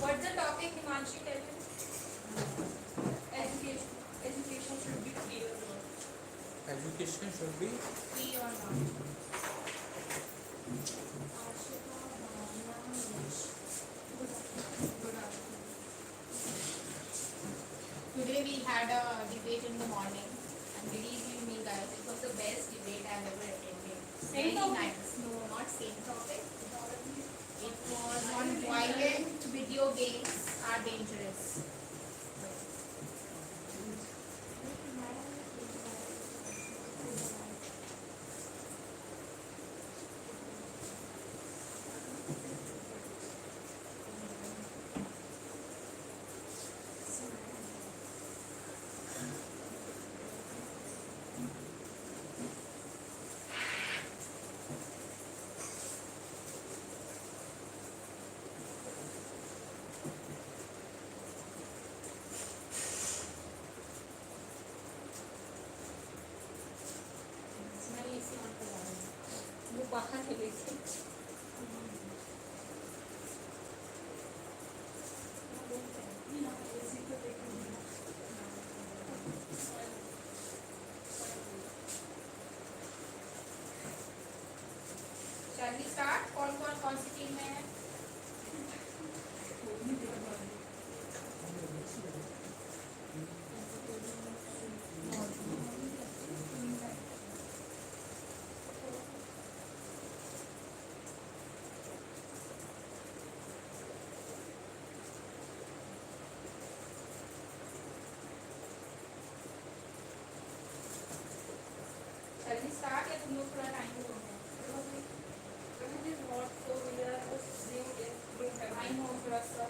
What's the topic, Himanshi? Tell me. Education. Education should be free or not? Education should be Free or not? Today we had a debate in the morning, and believe you me, guys, it was the best debate I've ever attended. Same Very topic? nice. No, not same topic. It was on violent video games are dangerous. मैं इसी on कर रहा हूँ वो बाहर है लेकिन Shall we start? कौन सी टीम में है? Shall we start या तुम लोग थोड़ा टाइम दो? I know थोड़ा सा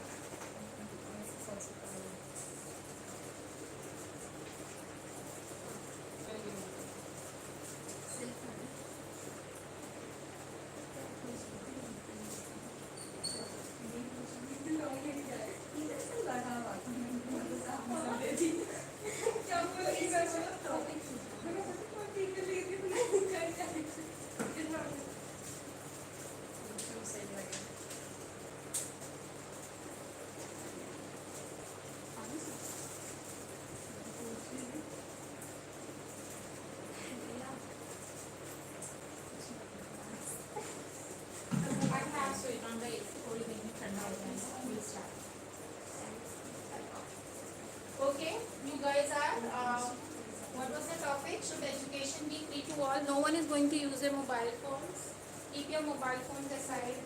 Okay, you guys are, what was the topic? Should education be free to all? No one is going to use their mobile phones. Keep your mobile phones aside.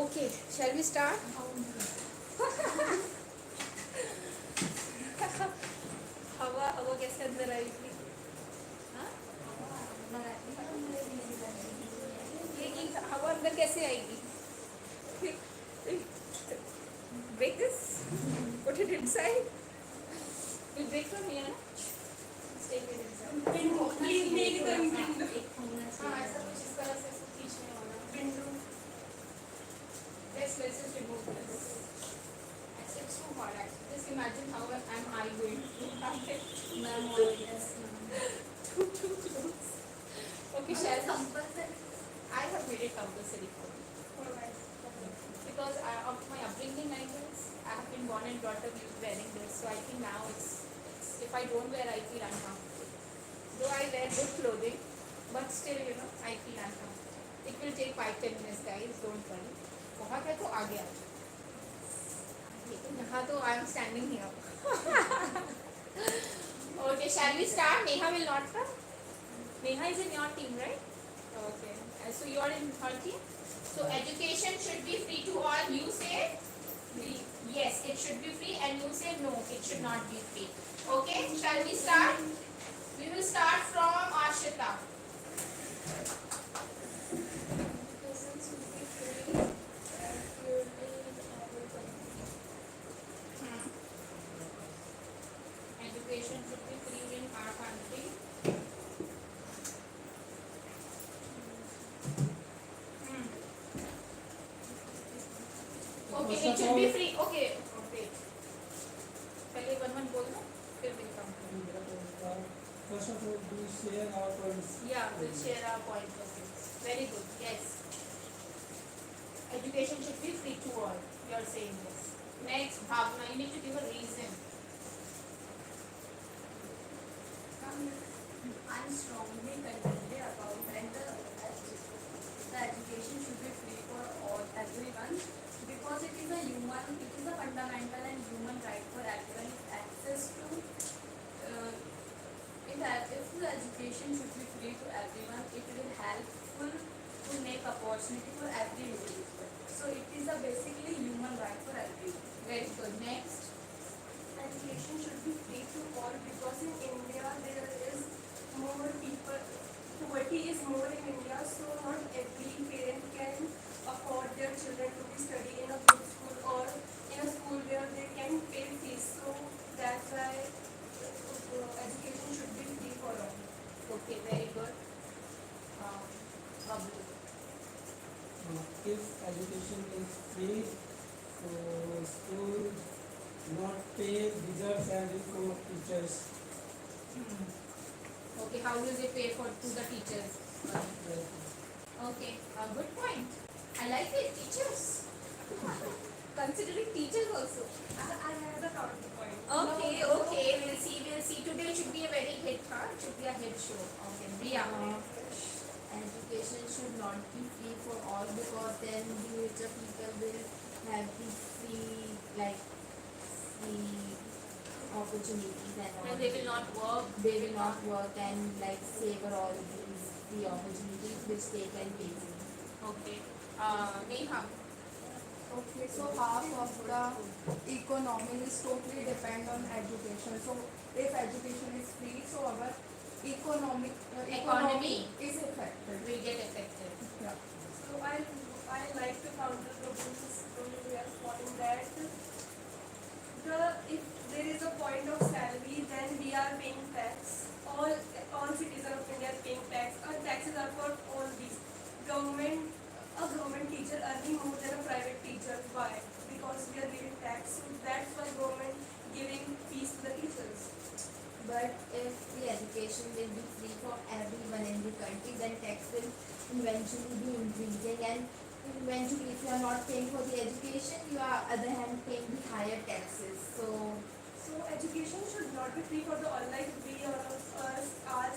Okay, shall we start? हवा कैसे अंदर आएगी? ये हवा अंदर कैसे आएगी? Break this. Put it inside. You break from here. Take it inside. हाँ ऐसा कुछ इस तरह से खींचने वाला. Let's just remove this. It's too hard actually. Just imagine how am I going to have it. Too close. Okay, shall I have made it compulsory for me. Because of my upbringing, I guess. I have been born and brought up wearing this. So I think now it's if I don't wear, I feel uncomfortable. Though I wear good clothing, but still, I feel uncomfortable. It will take 5-10 minutes, guys. Don't worry. बहुत है तो आगे आ जाओ. लेकिन यहाँ तो I am standing here. Okay, shall we start? Neha will not come. Neha is in your team, right? Okay. So you are in her team. So education should be free to all. You say free. Yes, it should be free, and you say no, it should not be free. Okay. Shall we start? We will start from Ashita. Education should be free in our country. it should be free. Okay, wait. पहले one बोल दो, फिर we'll come to it. First of all, we share our points. Yeah, we'll share our points of views. Very good. Yes. Education should be free to all. You are saying this. Next, Bhavna, you need to give a reason. I'm strongly convinced about that the education should be free for all everyone because it is a fundamental and human right for everyone. Access to if the education should be free to everyone, it will helpful to make opportunity for every individual. So it is a basically human right for everyone. Very good. Next. Education should be free to all because in India there is more people, poverty is more in India, so not every parent can afford their children to be study in a good school or in a school where they can pay fees. So that's why education should be free for all. Okay, very good. Bablu. If education is free, so school not pay deserve salary for teachers. Okay, how will they pay to the teachers? Okay, good point. I like it, teachers. Considering teachers also. I have the counterpoint. Okay, we'll see. Today should be a very hit, huh? It should be a hit show. Okay, Priya. Education should not be free for all because then the richer people will have the free opportunities and all. And they will not work. They will not work and savor all these the opportunities which they can take. Okay. Neha. Okay, so half of the economy is totally depend on education. So if education is free, so our economy is affected. Will get affected. Yeah. So I like to counter the point that if there is a point of salary, then we are paying tax. All citizens of India are paying tax. Our taxes are for all these. A government teacher earning more than a private teacher. Why? Because we are giving tax. So that's why government giving fees to the teachers. But if the education will be free for everyone in the country, then tax will eventually be increasing, and eventually if you are not paying for the education, you are other hand paying the higher taxes. So education should not be free for the all. Like we are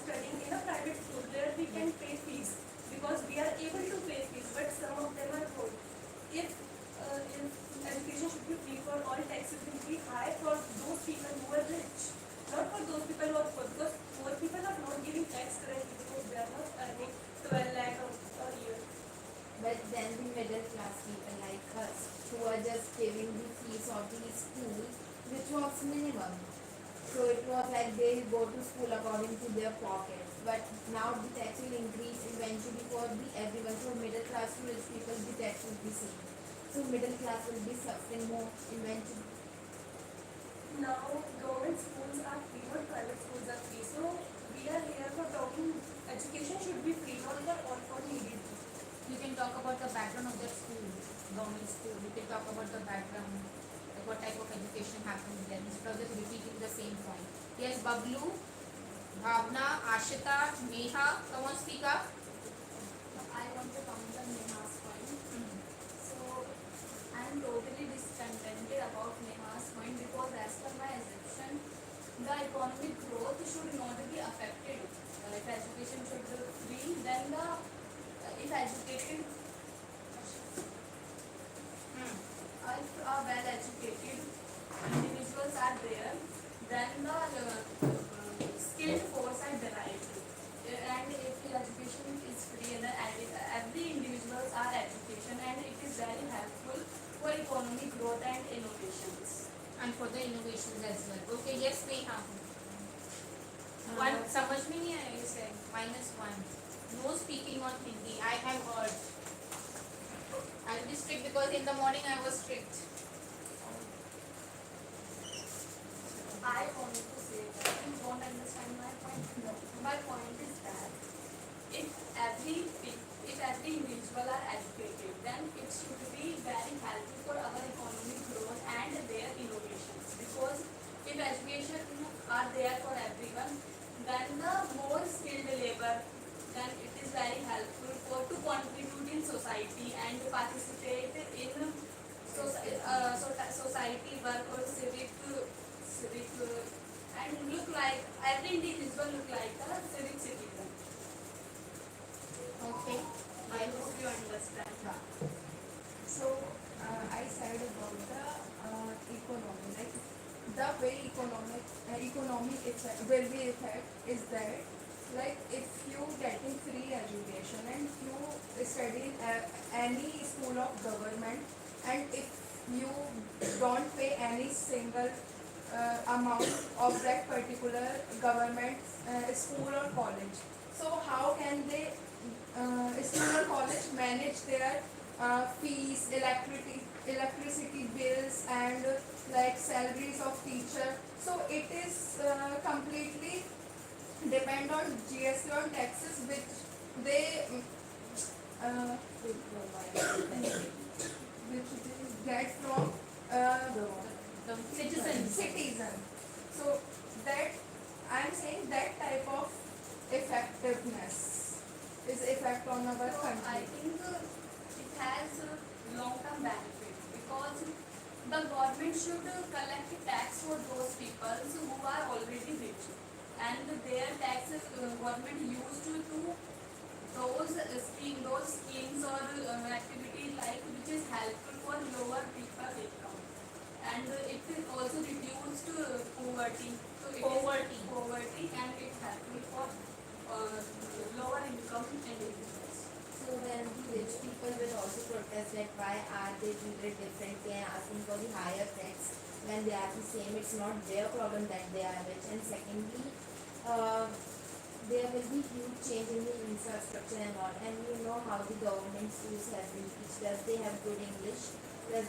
studying in a private school where we can pay fees because we are able to pay fees, but some of them are poor. If education should be free for all, taxes will be high for those people who are rich, not for those people who are poor, because poor people are not giving tax currently because they are not earning 12 lakh a year. but then the middle class people like us who are just giving the fees of the school which was minimum. So it was like they go to school according to their pockets. But now the tax will increase eventually for everyone. So middle class to rich people, the tax will be same. So middle class will be suffering more eventually. Now government schools are free, not private schools are free. So we are here for talking education should be free, not for all for needed. You can talk about the background of that school, government school. You can talk about the background, like what type of education happens there, instead of just repeating the same point. Yes, Bablu, Bhavna, Ashita, Neha, come on, speak up. I want to counter Neha's point. So I am totally discontented about Neha's point because as per my assumption, the economic growth should not be affected. If education should be free, then if educated, if well-educated individuals are there, then the skilled force are derived. And if the education is free, then every individuals are education, and it is very helpful for economic growth and innovations. And for the innovations as well. Okay, yes, Neha. One, समझ में नहीं आया you said -1. No speaking on Hindi. I have heard. I'll be strict because in the morning I was strict. I want to say that you won't understand my point. No. My point is that if every individual are educated, then it should be very helpful for our economy will be effect is that, like, if you getting free education and you study in any school of government, and if you don't pay any single amount of that particular government school or college, so how can they school or college manage their fees, electricity bills, and like salaries of teacher? So it is completely depend on GST on taxes which they uh, which they get from citizen. So that I'm saying that type of effectiveness is effect on our So I country. think it has long-term benefits because the government should collect tax for those people who are already rich, and their taxes government used to those schemes or activities like which is helpful for lower people income, and it is also reduced poverty. So it is poverty and it's helpful for lower income individuals. So then the rich people will also protest that why are they treated differently and asking for the higher tax when they are the same. It's not their problem that they are rich. And secondly, there will be huge change in the infrastructure and all. And you know how the government schools have been teached us. They have good English. And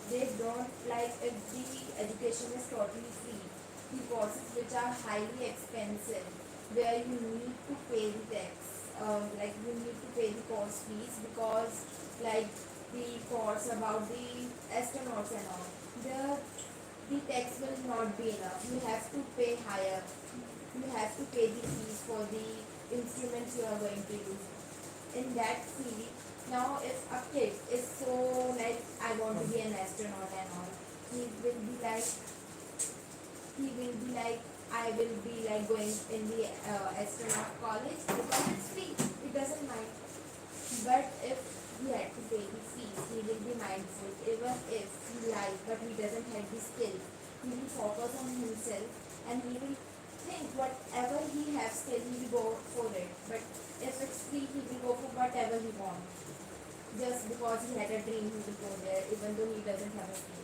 they don't, like, if the education is totally free, the courses which are highly expensive, where you need to pay the tax, like you need to pay the course fees, because like the course about the astronauts and all, the tax will not be enough. You have to pay higher. You have to pay the fees for the instruments you are going to use in that field. Now, if a kid is so like, I want to be an astronaut and all, he will be like, I will be like going in the astronaut college because it's free. It doesn't mind. But if he had to pay the fees, he will be mindful. Even if he likes, but he doesn't have the skill, he will focus on himself and he will think whatever he has skill, he will go for it. But if it's free, he will go for whatever he wants. Just because he had a dream, he will go there, even though he doesn't have a skill.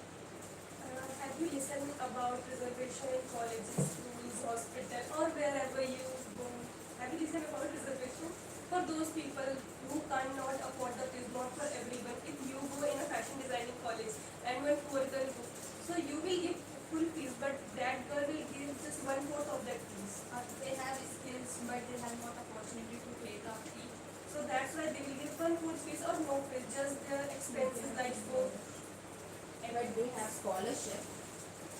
Have you listened about reservation in colleges, schools, hospital, or wherever you go? Have you listened about reservation? For those people who cannot afford the fees, not for everyone. If you go in a fashion designing college and one poor girl go, so you will give full fees, but that girl will give just 1/4 of that fees. They have skills, but they have not opportunity to pay the fee. So that's why they will give 1/4 fees or no fees, just their expenses like food. But they have scholarship.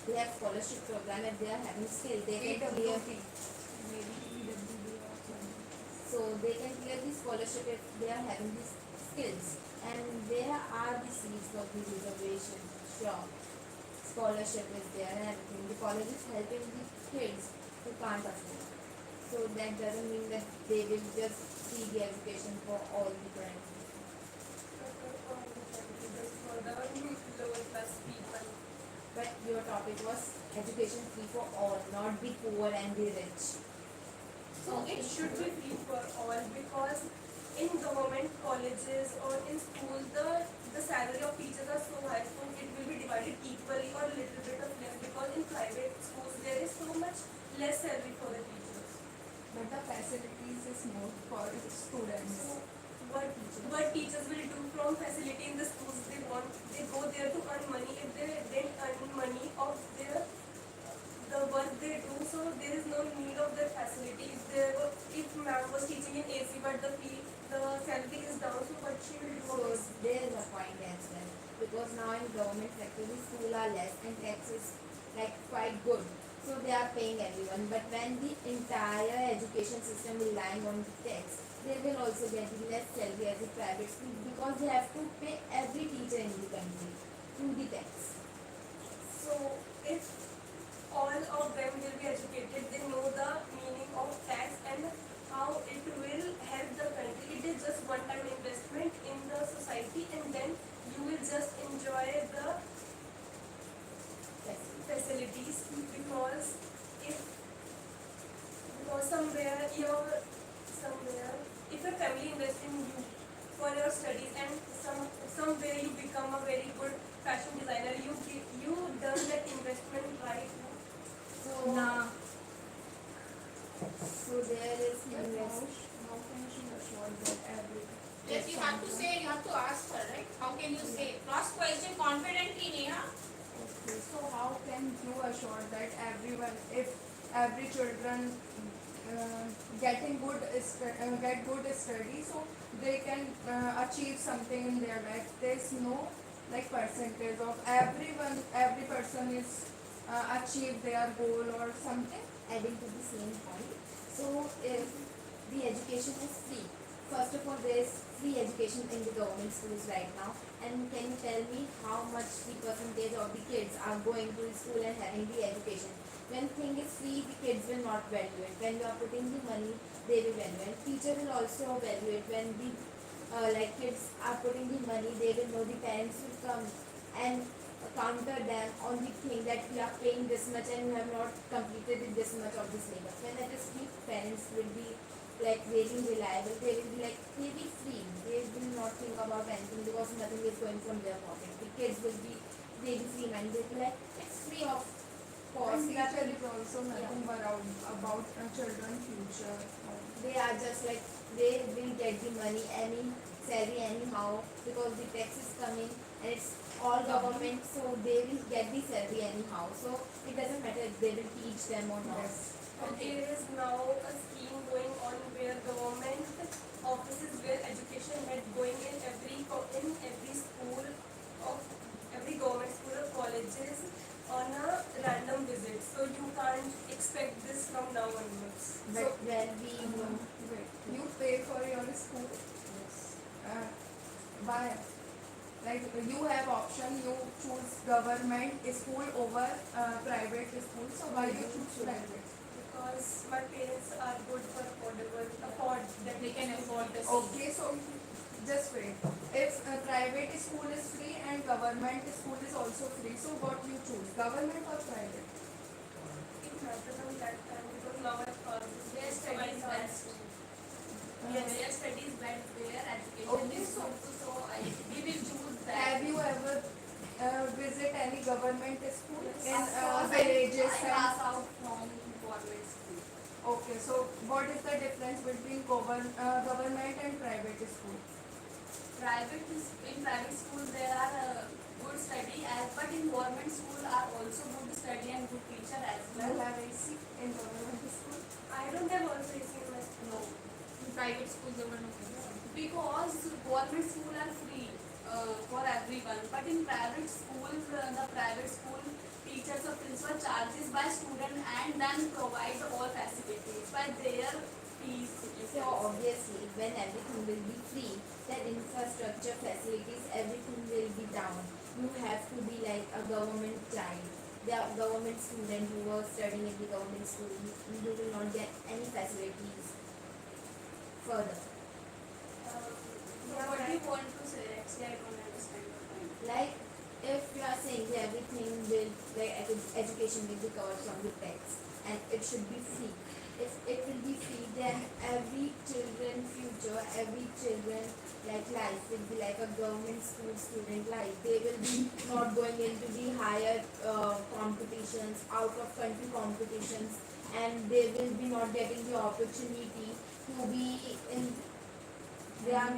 They have scholarship program. If they are having skill, they can clear. Maybe EWD or something. So they can clear the scholarship if they are having these skills. And there are the seats for the reservation. Sure, scholarship is there and everything. The college is helping the kids who can't afford. So that doesn't mean that they will just see the education for all the parents. For the lower class people. But your topic was education free for all, not the poor and the rich. So it should be free for all because in government colleges or in schools the salary of teachers are so high, so it will be divided equally or a little bit of less, because in private schools there is so much less salary for the teachers. But the facilities is more for students. So what teachers will do from facility in the schools, they go there to earn money. If they didn't earn money of the work they do, so there is no need of their facility. If ma'am was teaching in AC but the salary is down, so what she will do? So there is a point as well. Because now in government sector the school are less and tax is like quite good. So they are paying everyone. But when the entire education system relying on the tax, they will also get less salary as a private school because they have to pay every teacher in the country through the tax. So if all of them will be educated, they know the meaning of tax and how it will help the country. It is just one-time investment in the society, and then you will just enjoy the facilities because your somewhere, if your family invests in you for your studies and somewhere you become a very good fashion designer, you done that investment right. So Nah. so there is invest. How can she assure that every Yes, you have to say, you have to ask her, right? How can you say? Cross question confidently, Neha. Okay, so how can you assure that everyone, if every children getting get good study, so they can achieve something in their life? There's no like percentage of everyone, every person is achieve their goal or something. Adding to the same point. So if the education is free, first of all there is free education in the government schools right now, and can you tell me how much the percentage of the kids are going to the school and having the education? When thing is free, the kids will not value it. When you are putting the money, they will value it. Teacher will also value it. When the like kids are putting the money, they will know, the parents will come and counter them on the thing that we are paying this much and you have not completed this much of the syllabus. When it is free, parents will be like really reliable. They will be like, they will be free. They will not think about anything because nothing is going from their pocket. The kids will be really free minded. They will be like, it's free of cost. And teacher is also nothing about children's future. They are just like, they will get the money, any salary anyhow, because the tax is coming and it's all government, so they will get the salary anyhow. So it doesn't matter if they will teach them or not. Yes. But there is now a scheme going on where government offices where education is going in every school of every government school or colleges on a random visit. So you can't expect this from now onwards. But when we Wait, you pay for your school by like you have option, you choose government school over private school, so why you choose private? Because my parents are good for afford that They can afford the seat. Okay, so just wait, if private school is free and government school is also free, so what you choose, government or private? it matters on that time because now I Their studies best. Yes, their studies best. Their education Okay, is so- good. So we will choose that. Have you ever visit any government school in Of course, villages I and pass out from government school. okay, so what is the difference between government and private school? In private school there are good study but in government school are also good study and good teacher as Do you well. have AC in government school? I don't have also AC in my school. No, in private school there were no teachers. Because government school are free for everyone, but in private schools the private school teachers or principal charges by student and then provide all facilities by their fees. So obviously, when everything will be free, then infrastructure, facilities, everything will be down. You have to be like a government child. The government student who was studying in the government school, you will not get any facilities further. So what do you want to say? Actually, I don't understand your point. Like, if you are saying that everything will, like education will be covered from the tax and it should be free. If it will be free, then every children future, every children like life will be like a government school student life. They will be not going into the higher competitions, out of country competitions, and they will be not getting the opportunity to be in their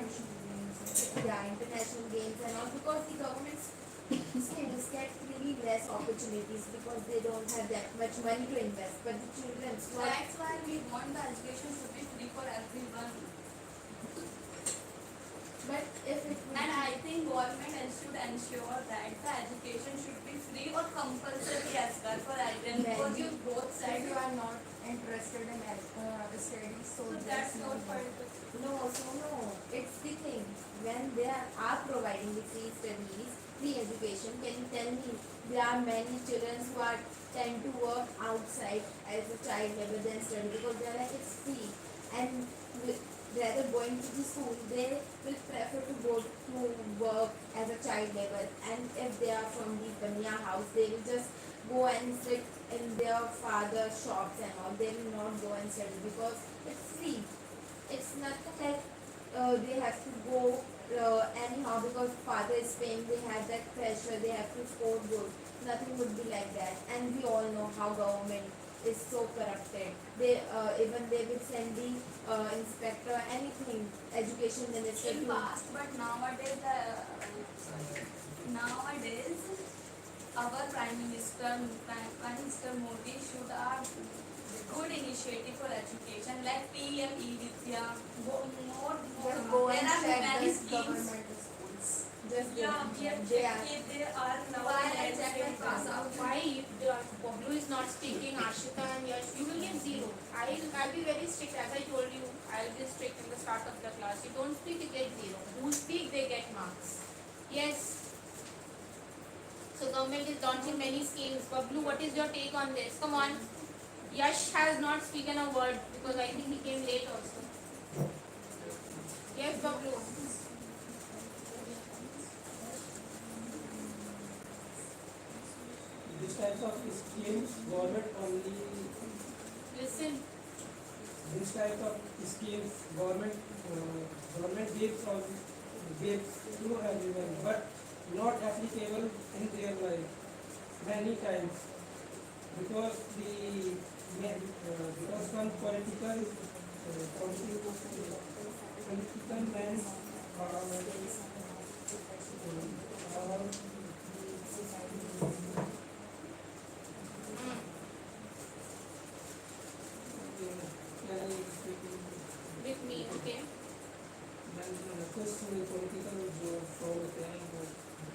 international games and all, because the government schools get really less opportunities because they don't have that much money to invest. But the children, That's why we want the education should be free for everyone. but if it And I think government should ensure that the education should be free or compulsory as well for everyone. Because you both If said you are not interested in studies, so So there's that's no not point. point. no, so no, it's the thing. When they are providing the free studies, free education, can you tell me there are many children who are tend to work outside as a child labor than study because they are like it's free, and rather going to the school, they will prefer to go to work as a child labor. And if they are from the Banya house, they will just go and sit in their father's shops and all. They will not go and study because it's free. it's nothing like they have to go anyhow because father is paying, they have that pressure, they have to score good. Nothing would be like that. And we all know how government is so corrupted. They even they will send the inspector, anything, education minister In to past, but nowadays, nowadays, our Prime Minister Modi should have good initiative for education like PME Vidya. Just go There and are check many the schemes. government schools. just Yeah, we have they are. checked it. They are now Why I in check and pass out? Why if the Pablo is not speaking, Ashita and Yash, you will get zero. I'll be very strict, as I told you. I'll be strict in the start of the class. You don't speak, you get zero. Who speak, they get marks. Yes. So government is launching many schemes. Pablo, what is your take on this? Come on. Yash has not spoken a word because I think he came late also. Yes, Pablo. This type of schemes, government only, Listen. this type of schemes, government gives to everyone, but not applicable in their life many times because because some political men are With me, okay? कुछ political जो form होते हैं वो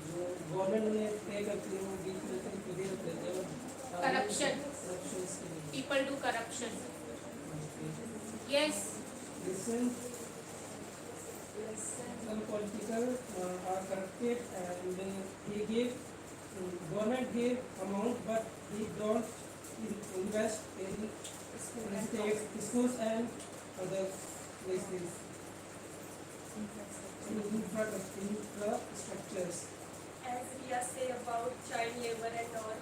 जो government ने पे करती है वो बीच में कहीं दे देते हैं Corruption. corruptions के लिए People do corruption. Yes. listen some political are corrupted and he give government give amount but he don't invest in states schools and other places infrastructures. as Ria say about child labor and all.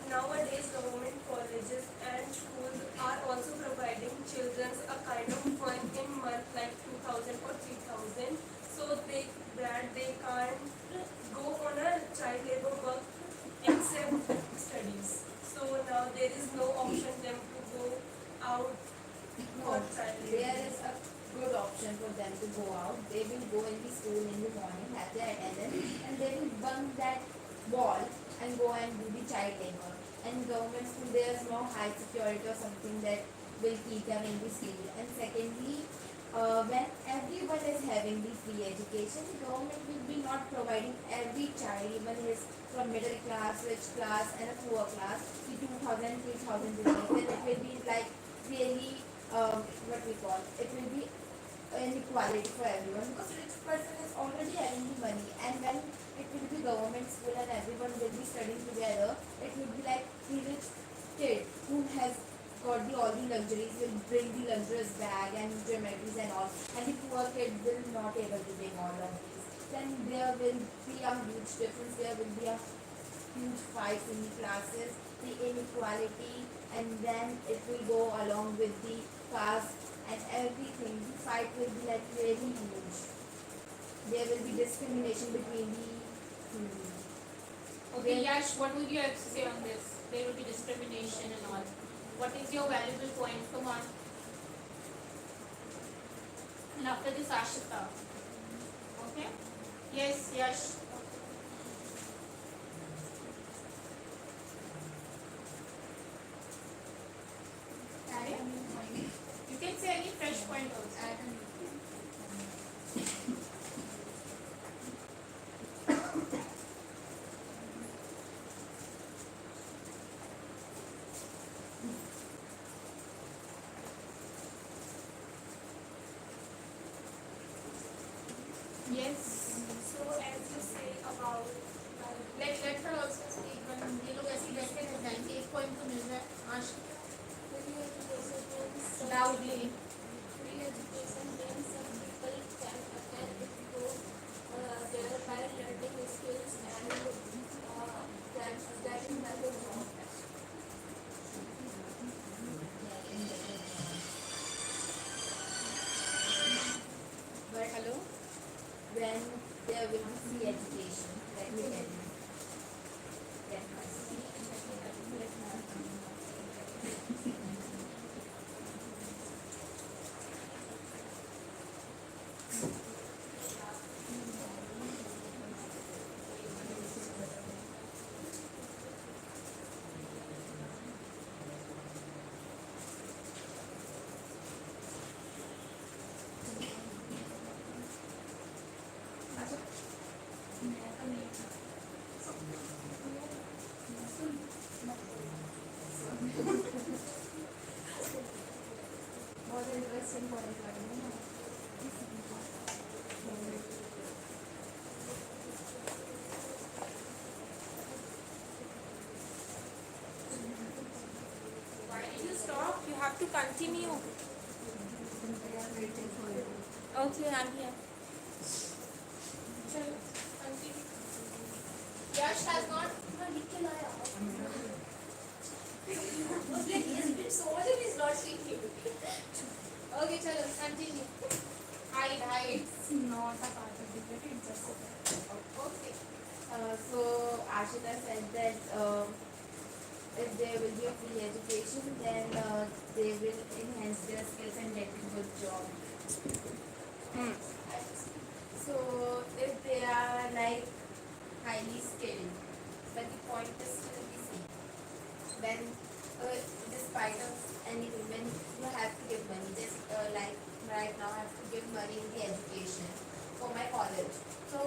Nowadays, government colleges and schools are also providing children a kind of fund in month like 2,000 or 3,000, so they can't go on a child labor work except studies. So now there is no option them to go out for child There labor. is a good option for them to go out. They will go in the school in the morning, have their attendance, and they will bunk that wall and go and do the child labor. And government school, there is no high security or something that will keep them in the school. And secondly, when everyone is having the free education, the government will be not providing every child, even his from middle class, rich class, and a poor class, the 2,000, 3,000 rupees. Then it will be like really what we call it will be inequality for everyone because rich person is already having the money, and when it will be government school and everyone will be studying together, it will be like the rich kid who has got all the luxuries will bring the luxurious bag and geometries and all, and the poor kid will not able to bring all of these. Then there will be a huge difference. There will be a huge fight in the classes, the inequality, and then it will go along with the caste and everything. The fight will be like really huge. There will be discrimination between the Okay, Yash, what would you have to say on this? There will be discrimination and all. What is your valuable point? Come on. And after this, Ashita. Okay? Yes, Yash. Arya? You can say any fresh point also. Yes. So as you say about Let her also speak. when ये लोग ऐसे बैठे रह जाएंगे, एक point तो मिल रहा है. आश- Loudly. Free education means some people can attend it to thereby learning skills and that is my job. then there will be free education. Let me tell you. Get my seat. बहुत interesting point लगे ना Why did you stop? You have to continue. Okay, I'm here. Chalo, continue. Yash has not. Okay, he has been so much and he's not seeing you. Okay, chalo, continue. Hide. It's not a part of the debate, it's just a part. Okay. So Ashita said that if there will be a free education, then they will enhance their skills and get a good job. So if they are like highly skilled, but the point is still the same. When despite of anything, when you have to give money, just like right now I have to give money in the education for my college. So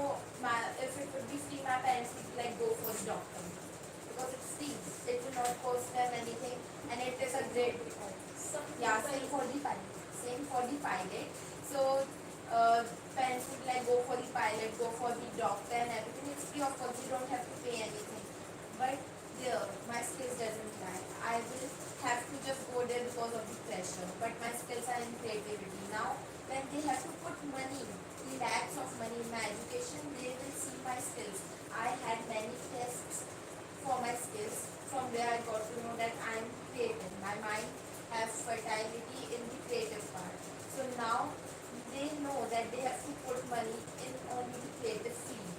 if it would be free, my parents would like go for the doctor because it's free. It will not cost them anything, and it is a great. Yeah, same for the pilot. Same for the pilot. So parents would like go for the pilot, go for the doctor, and everything. It's free of course. You don't have to pay anything. But there, my skills doesn't lie. I will have to just go there because of the pressure. But my skills are in creativity. Now, when they have to put money, the lakhs of money in my education, they will see my skills. I had many tests for my skills. From where I got to know that I am creative. My mind has fertility in the creative part. So now they know that they have to put money in only the creative field.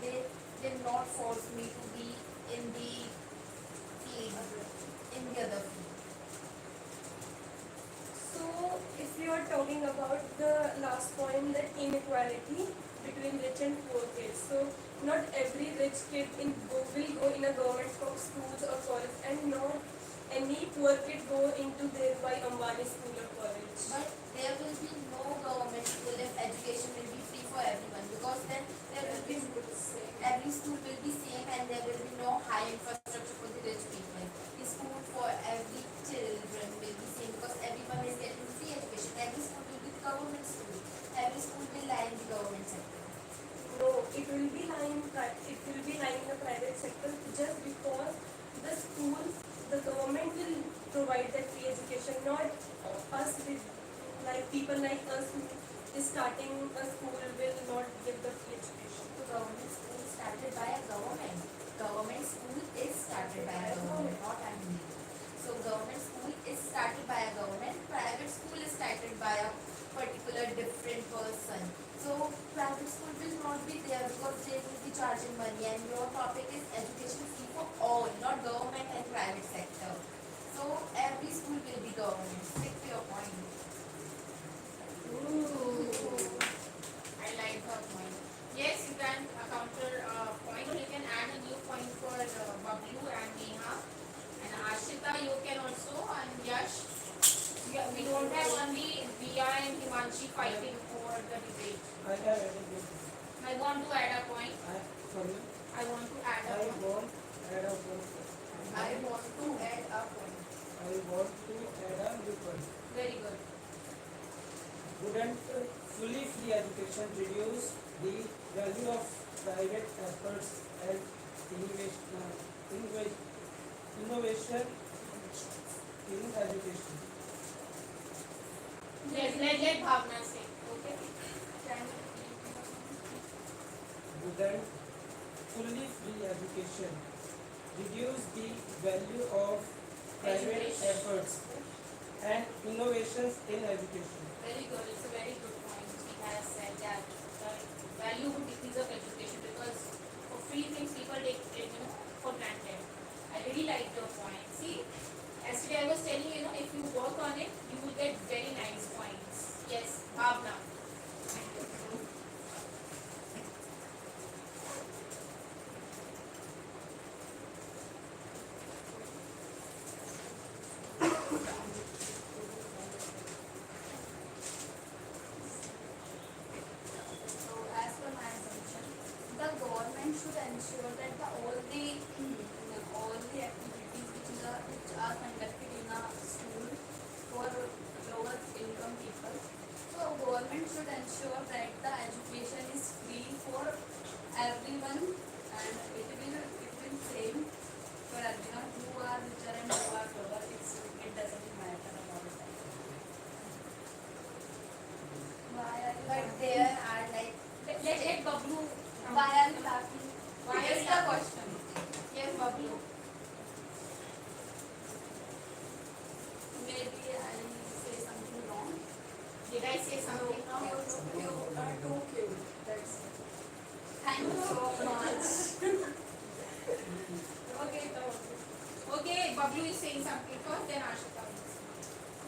They will not force me to be in the field, in the other field. So, if we are talking about the last point, that inequality between rich and poor kids. So, not every rich kid will go in a government schools or college, and not any poor kid go into thereby Ambani school or college. But there will be no government school if education will be free for everyone, because then there will be every school will be same and there will be no high infrastructure for the rich people. The school for every children will be same because everyone is getting free education. Every school will be government school. Every school will lie in the government sector. No, it will be lying in the private sector just because the school, the government will provide that free education, not us with like people like us who is starting a school will not give the free education. So government school is started by a government. Government school is started by a government, not I mean. So government school is started by a government. Private school is started by a particular different person. So private school will not be there because they will be charging money, and your topic is education free for all, not government and private sector. So every school will be government. Stick to your point. Ooh. I like her point. Yes, you can counter point. You can add a new point for Bablu and Neha. And Ashita, you can also, and Yash. We don't have only Dia and Himanshi fighting for the debate. I have added it. I want to add a point. Sorry. I want to add a I point. want add a point. I want to add a point. I want to add a new point. Very good. Wouldn't fully free education reduce the value of private efforts and innovation in education? Yes, let Bhavna say. Okay. Wouldn't fully free education reduce the value of private Education. efforts and innovations in education? Very good. It's a very good point. He has said that the value would decrease of education because for free things people take it, for granted. I really like your point. See, yesterday I was telling you, if you work on it, you will get very nice points. Yes, Bhavna. So as per my assumption, the government should ensure that all the activities which are conducted in a school for lower income people. So government should ensure that the education is free for everyone, and it will same for everyone who are richer and who are lower. It doesn't matter about that. Why are you But laughing? there are like Let Bablu. Why are you laughing? Why are It's you the laughing? question. yes, Bablu. Maybe I say something wrong. Did I say something wrong? You are too cute. That's it. Thank you so much. Okay, Bablu is saying something first, then Ashita will say.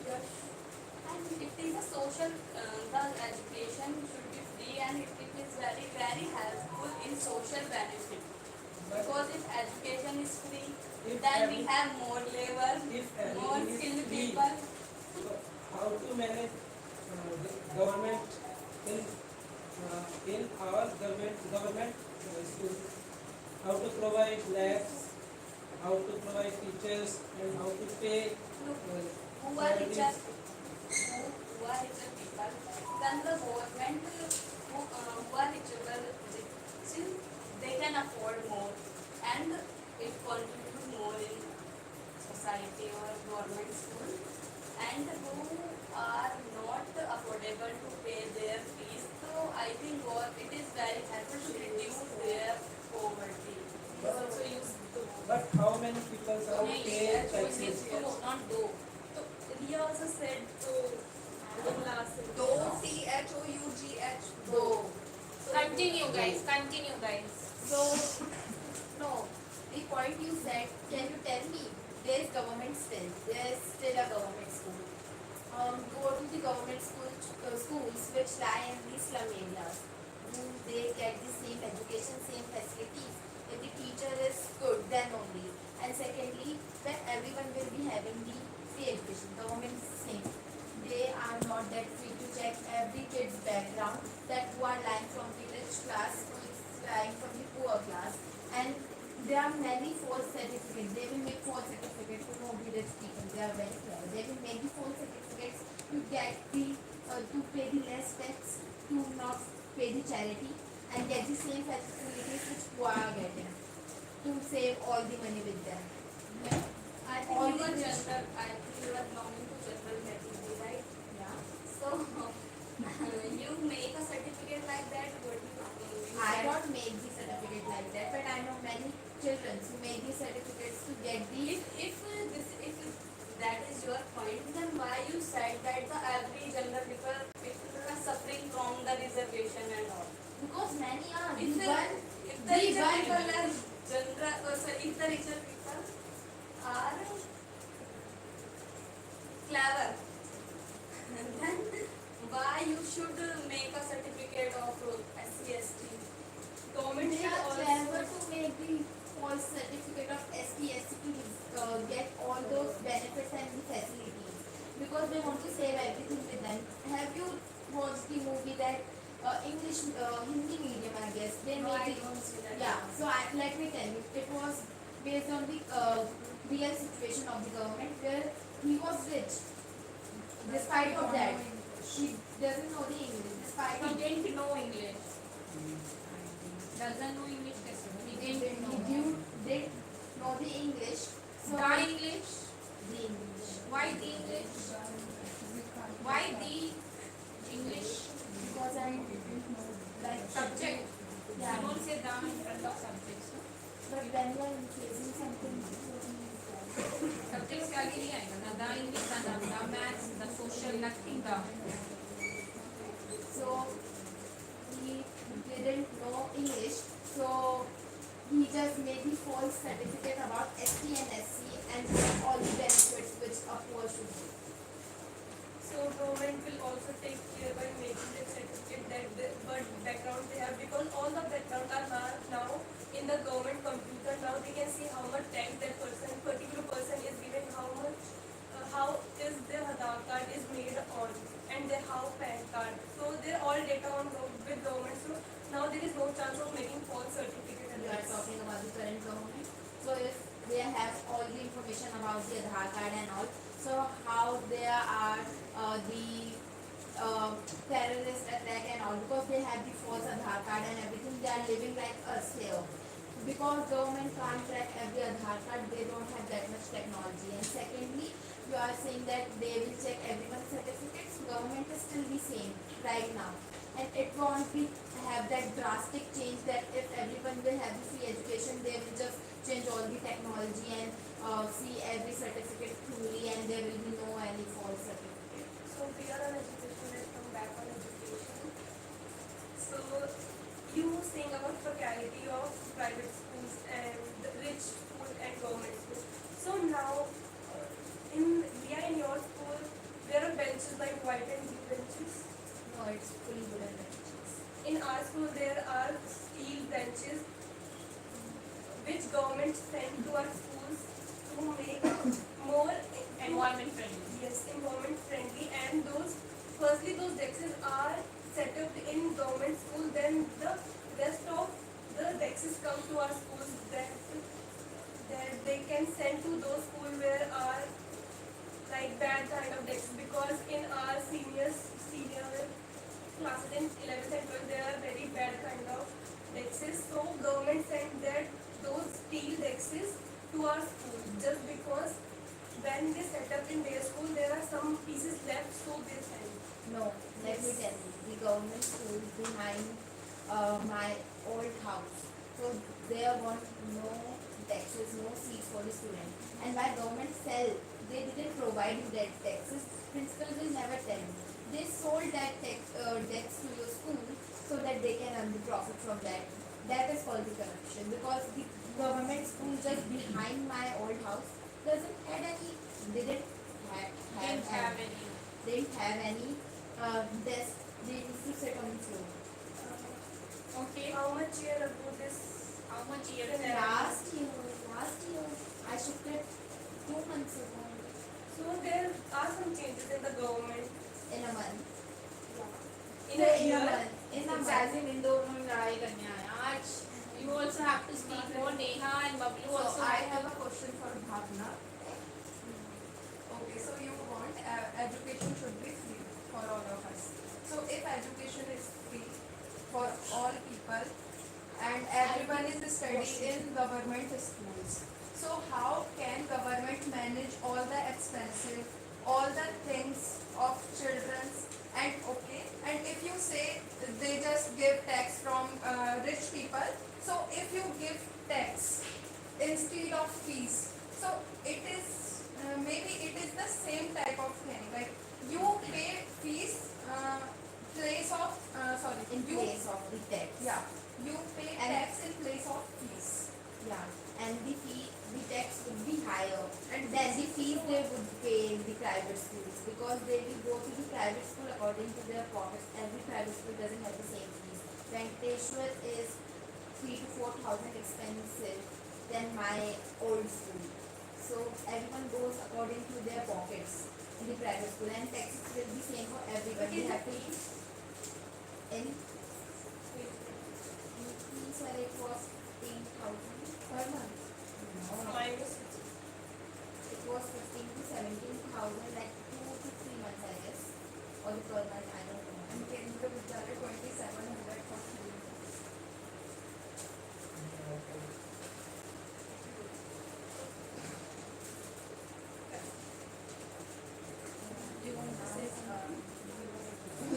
Yes. And it is a social, the education should be free, and it is very, very helpful in social benefit. Because if education is free, If then we every- have more labor, If more everything is skilled free, people. so how to manage the government in our government schools? How to provide labs, how to provide teachers, and how to pay Look, who are salaries. richer, who are richer people, then the government who are richer, still they can afford more, and it contribute more in society or government school, and who are not affordable to pay their fees. So I think it is very helpful to reduce their poverty. They also use do. But how many people are नहीं, pay taxes? do, not do. So Riya also said so in last Do CHOUGH. So, Continue guys, continue guys. so no, the point you said, can you tell me? There is government still. There is still a government school. Go to the government schools which lie in the slum areas. They get the same education, same facilities. If the teacher is good, then only. And secondly, then everyone will be having the free education. Government is same. They are not that free to check every kid's background, that who are lying from the rich class, who is lying from the poor class. And there are many false certificates. They will make false certificates to know the rich people. They are very clever. They will make the false certificates to get the to pay the less tax, to not pay the charity, and get the same facilities which poor are getting, to save all the money with them. I think All you the are rich- general. I think you are belonging to general category, right? Yeah. So you make a certificate like that. What you I don't make the certificate like that, but I know many children who make the certificates to get the. if that is your point, then why you said that the every general people are suffering from the reservation and all? Because many are. If The the one, if the the richer one- people are general, if the richer people are clever, then why you should make a certificate of SC/ST? Government they should are also clever to make the false certificate of ST to get all those benefits and the facilities, because they want to save everything with them. Have you watched the movie that English Hindi medium, I guess they No, I made it. don't see that. Yeah, so let me tell you, it was based on the real situation of the government where he was rich. Despite of that, she doesn't know the English. Despite He of didn't know English. Doesn't know English कैसे? He he didn't know. did know the English. So The English. the English. Why the English? Why the English Because I didn't know like subject? Yeah. You don't say the in front of subjects. No? But when you are facing something, Subjects के आगे नहीं आएगा ना. The English, the maths, the social, nothing. The so he didn't made the false certificate about ST and SC and all the benefits which a poor should get. So government will also take care by making the certificate that what background they have, because all the background are now in the government computer. Now they can see how much tax that particular person is given, how much, how is their Aadhaar card is made on, and their how PAN card. So they're all data on with government. So now there is no chance of making false certificate. You are talking about the current government. So if they have all the information about the Aadhaar card and all, so how there are the terrorist attack and all, because they have the false Aadhaar card and everything, they are living like us here. Because government can't track every Aadhaar card, they don't have that much technology. And secondly, you are saying that they will check everyone's certificates. Government is still the same right now, and it won't be have that drastic change that if everyone will have the free education, they will just change all the technology and see every certificate truly, and there will be no any false certificate. So we are on education, let's come back on education. So you saying about precarity of private schools and the rich school and government school. So now we are in your school, there are benches like white and blue benches. No, it's fully wooden benches. In our school there are steel benches which government sent to our schools to make more Environment friendly. Yes, environment friendly, and firstly those desks are set up in government school, then the rest of the desks come to our schools that they can send to those schools where are like bad kind of desks, because in our senior classes in 11th and 12th there are very bad kind of desks. So government sent those steel desks to our school just because when they set up in their school there are some pieces left, so they send. No, let me tell you, the government school behind my old house. So there were no taxes, no seats for the student. And by government sell, they didn't provide you that taxes. Principal will never tell you. They sold that tax to your school so that they can earn the profit from that. That is called the corruption, because the government school just behind my old house didn't have any desk. They used to sit on the floor. Okay. How much year ago this? How much years? Last year, I shifted 2 months ago. So there are some changes in the government. In a month. In a year. In a It's month. as in दोनों में लड़ाई करने आए आज. You also have to speak more. Neha and Bablu So also. I have a question for Bhavna. Okay, so you want education should be free for all of us. So if education is free for all people and everyone is studying in government schools, so how can government manage all the expenses, all the things of children's? And okay, and if you say they just give tax from rich people, so if you give tax instead of fees, so it is maybe it is the same type of thing, like you pay fees place of In place of the tax. yeah, you pay And- tax in place of fees. Yeah. And the tax would be higher. And then the fees they would pay in the private schools, because they will go to the private school according to their pockets. Every private school doesn't have the same fees. Venkateshwar is 3,000 to 4,000 expensive than my old school. So everyone goes according to their pockets in the private school, and taxes will be same for everyone. They have to in fees where it was 15,000 per month. No. Minus. It was 15 to 17,000, like 2 to 3 months, I guess, or the per month, I don't know. And Kendra Vidyalaya 2,700 for 3 months. You want to say something?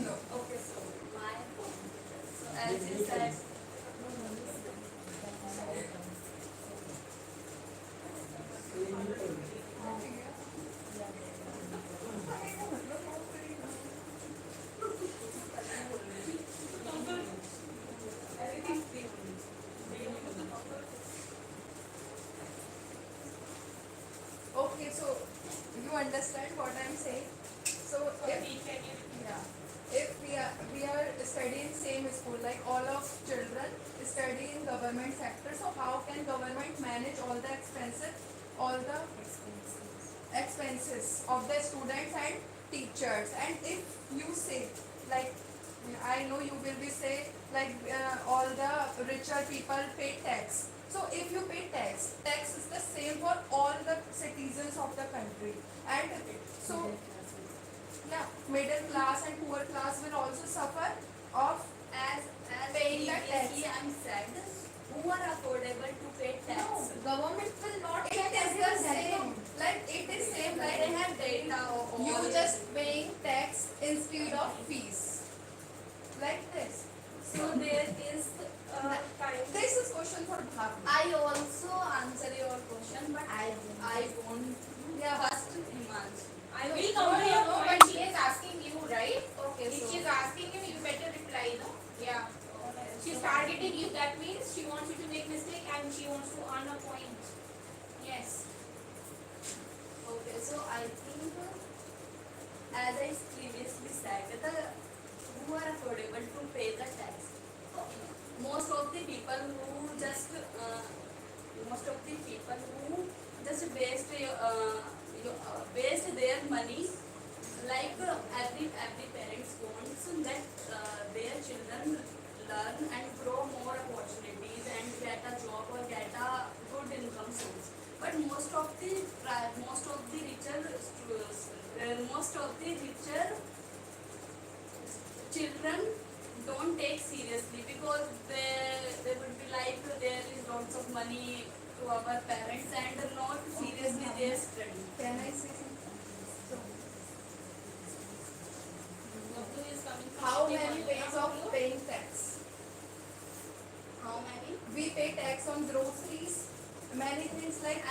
No. Okay, so as you said, understand what I'm saying? So if we are studying same school, like all of children study in government sector, so how can government manage all the expenses of the students and teachers? And if you say, like, I know you will be say, like, all the richer people pay tax. So if you pay tax is the same for all the citizens of the country. And so yeah, middle class and poor class will also suffer of As Paying the previously tax. I'm said, who are affordable to pay tax? Government will not it check is the everyone's same, account. like it is same, They like have data of all. you just paying tax instead of fees, like this. So there is kind. This is question for Bhavna. I also answer your question, but I won't. Yeah. First, Himanshi. I No, will no, come to no, your no, point. but she is asking you, right? Okay, If so she is asking you, you better reply, no? Yeah. She's targeting you, that means she wants you to make mistake and she wants to earn a point. Yes. okay, so I think as I previously said, the who are affordable to pay the tax. Most of the people who just waste their money, like every parents wants that their children learn and grow more opportunities and get a job or get a good income source. But most of the richer children don't take seriously because they would be like there is lots of money to our parents and not seriously their study. Can I say something? So, Gablu is coming from how India. many ways of paying tax? How many? We pay tax on groceries, many things like.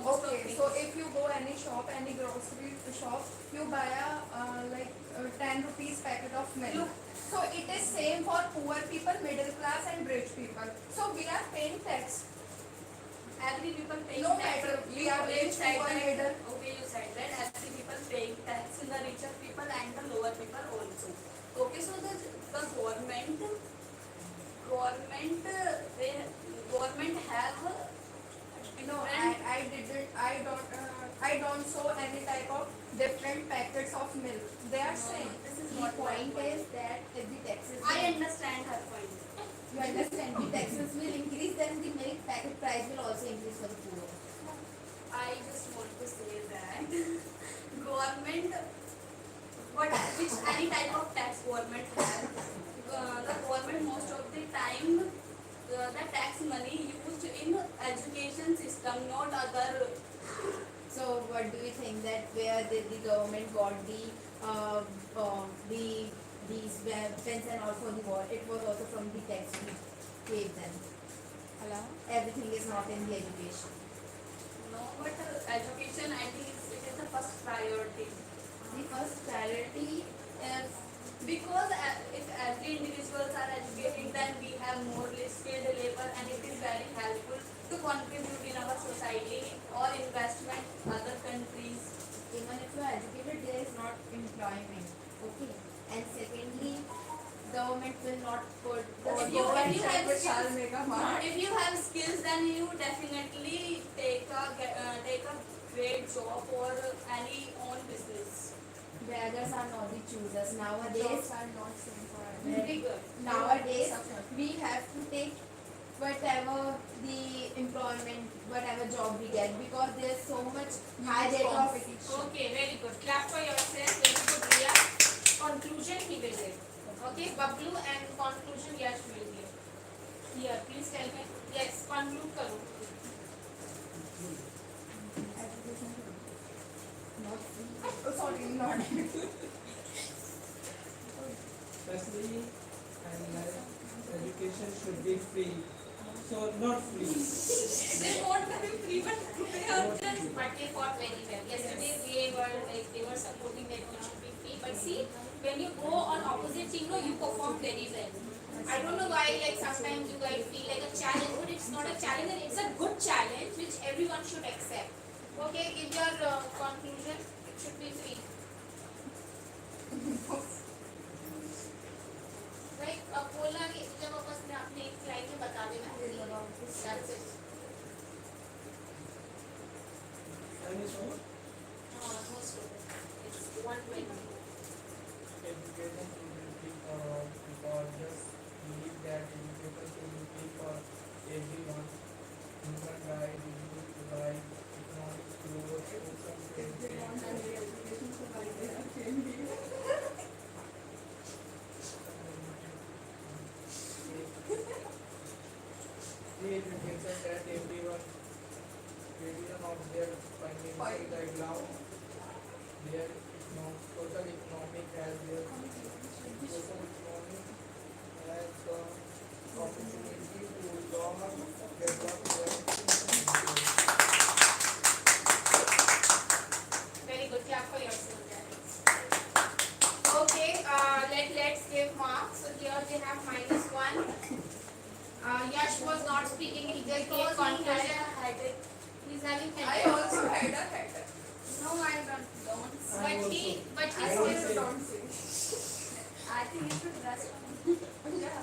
Most Okay, of so if you go any shop, any grocery shop, you buy a 10 rupees packet of milk. So it is same for poor people, middle class and rich people. So we are paying tax. every people paying No tax. matter, we are You rich, said poor, that- middle. Okay, you said that every people paying tax, the richer people and the lower people also. Okay, so the government have No, different. I don't saw any type of different packets of milk. They are same. This is The not my point point. is that if the taxes I understand her point. you understand the taxes will increase, then the milk packet price will also increase for the poor. I just want to say that government, which any type of tax government has, the government most of the time the tax money used in education system, not other. So what do you think that where did the government got these weapons and also the war? It was also from the tax we gave them. Hello? Everything is not in the education. No, but education I think it is the first priority. The first priority is Because if every individuals are educated, then we have more skilled labor and it is very helpful to contribute in our society or investment other countries. even if you are educated, there is not employment. Okay. And secondly, government will not put If go and you check have with skills, Shal Mega Mart. if you have skills, then you definitely take a great job or any own business. Beggars are not the choosers. Nowadays, Jobs are not same for everyone. very good. Nowadays, we have to take whatever the employment, whatever job we get, because there's so much high rate of competition. Okay, very good. Clap for yourself. Very good, Riya. Conclusion he will give. Okay, Bablu and conclusion Yash will give. Here, please tell me. Yes, conclude karo. Not free. Oh, sorry, not. Firstly, education should be free. So not free. They want to be free, but they are just. But they fought very well. Yesterday they were supporting that it should be free. But see, when you go on opposite team, no, you perform very well. I don't know why, like sometimes you guys feel like a challenge, but it's not a challenge, and it's a good challenge which everyone should accept. Okay, give your conclusion. It should be free. Right? अब बोलना कि जब वापस में आपने एक slide में बता देना. That's it. Almost over. Almost over. It's 120. Education should be free for all, because just believe that education should be free for everyone. Human right, disease right, economic growth, social If they want higher education, so why they are paying me? free education that everyone, everyone of their financial background, their social economic as their social economic as opportunity to learn, develop their Very good. Clap for yourself, guys. Okay. Let's give marks. So here they have -1. Yash was not speaking. He just gave conclusion. He's having I headache. also had a headache. No, I don't. But he I still also- Don't say. I think you should rest. Yeah.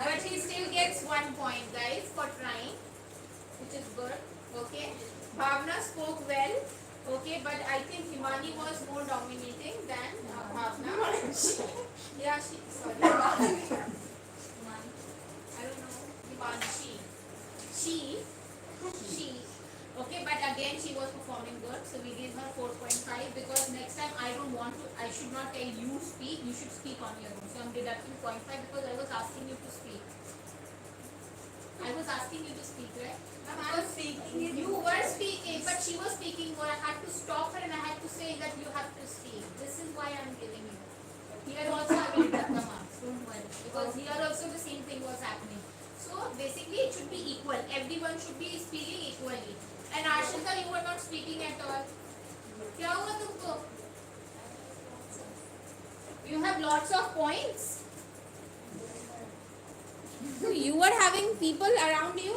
But he still gets 1 point, guys, for trying, which is good. Okay. Bhavna spoke well. Okay, but I think Himani was more dominating than Bhavna. Yeah, sorry. I don't know. Himanshi. She. Okay, but again she was performing good, so we gave her 4.5 because next time I should not tell you speak, you should speak on your own. So I'm deducting 0.5 because I was asking you to speak. Right? I'm speaking. You were speaking, but she was speaking more. I had to stop her and I had to say that you have to speak. This is why I'm giving you. Here also I will deduct the marks, don't worry. Because here also the same thing was happening. So basically it should be equal. Everyone should be speaking equally. And Arshita, you were not speaking at all. क्या हुआ तुमको? You have lots of points. You were having people around you.